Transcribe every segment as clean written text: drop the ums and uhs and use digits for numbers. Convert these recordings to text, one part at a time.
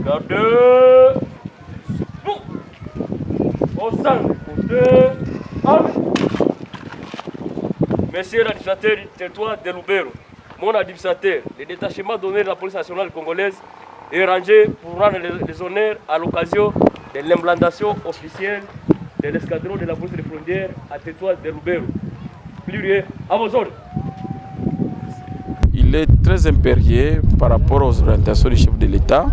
Gardez. Bon. Au centre. Côté. Arme. Monsieur l'administrateur du territoire de Lubero, mon administrateur, le détachement d'honneur de la police nationale congolaise est rangé pour rendre les honneurs à l'occasion de l'implantation officielle de l'escadron de la police des frontières à territoire de Lubero. Pluriel, à vos ordres. Il est très impérieux par rapport aux orientations du chef de l'État,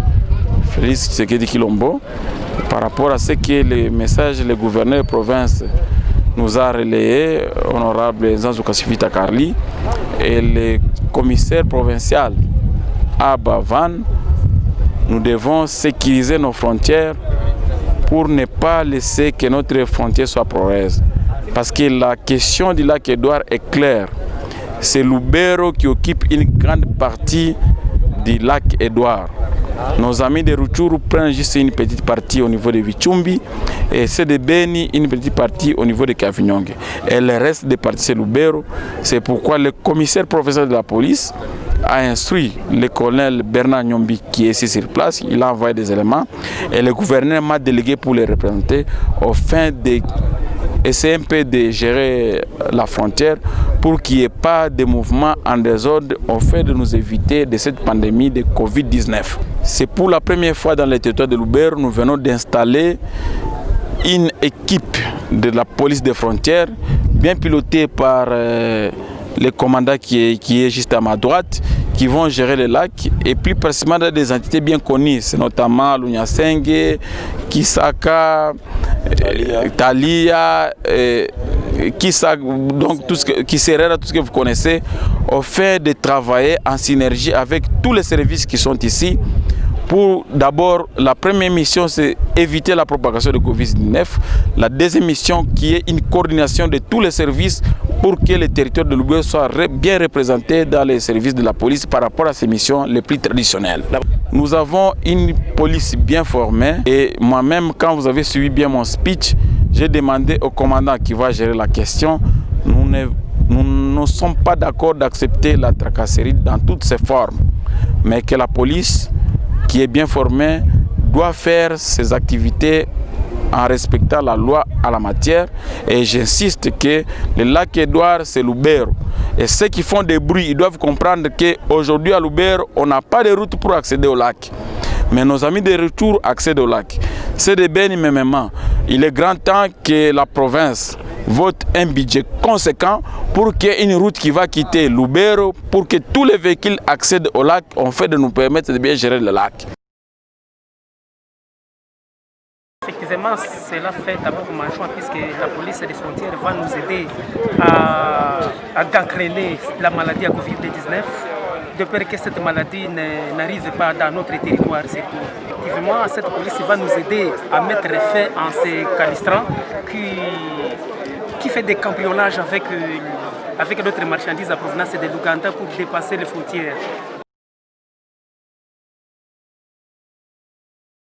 Félix Tshisekedi Tshilombo, par rapport à ce que les messages le gouverneur de province nous a relayé, honorable Nzanzu Kasifita Karli, et le commissaire provincial Abba Van. Nous devons sécuriser nos frontières pour ne pas laisser que notre frontière soit poroise. Parce que la question du lac Édouard est claire. C'est Lubero qui occupe une grande partie du lac Édouard. Nos amis de Rutshuru prennent juste une petite partie au niveau de Vichumbi et ceux de Beni une petite partie au niveau de Kavinyonge. Et le reste des parties c'est Lubero. C'est pourquoi le commissaire professeur de la police a instruit le colonel Bernard Nyombi qui est ici sur place. Il a envoyé des éléments et le gouverneur m'a délégué pour les représenter au fin de essayer un peu de gérer la frontière pour qu'il n'y ait pas de mouvements en désordre au fait de nous éviter de cette pandémie de Covid-19. C'est pour la première fois dans le territoire de Lubero, nous venons d'installer une équipe de la police des frontières, bien pilotée par le commandant qui est juste à ma droite, qui vont gérer le lac, et plus précisément des entités bien connues, c'est notamment Lunyasenge, Kisaka, Talia, donc tout ce que vous connaissez, au fait de travailler en synergie avec tous les services qui sont ici. Pour d'abord, la première mission, c'est éviter la propagation de Covid-19. La deuxième mission, qui est une coordination de tous les services pour que le territoire de Lubero soit bien représenté dans les services de la police par rapport à ces missions les plus traditionnelles. Nous avons une police bien formée et moi-même, quand vous avez suivi bien mon speech, j'ai demandé au commandant qui va gérer la question. Nous ne sommes pas d'accord d'accepter la tracasserie dans toutes ses formes, mais que la police qui est bien formé doit faire ses activités en respectant la loi à la matière. Et j'insiste que le lac Édouard, c'est Lubero. Et ceux qui font des bruits, ils doivent comprendre qu'aujourd'hui à Lubero, on n'a pas de route pour accéder au lac. Mais nos amis de retour accèdent au lac. C'est de Beni Memema. Il est grand temps que la province vote un budget conséquent pour qu'il y ait une route qui va quitter Lubero pour que tous les véhicules accèdent au lac, en fait de nous permettre de bien gérer le lac. Effectivement, cela fait d'abord mon choix puisque la police des frontières va nous aider à gangréner la maladie à Covid-19, de peur que cette maladie n'arrive pas dans notre territoire. Effectivement, cette police va nous aider à mettre fin à ces canistrants qui fait des cambriolages avec d'autres marchandises à provenance de l'Ouganda pour dépasser les frontières.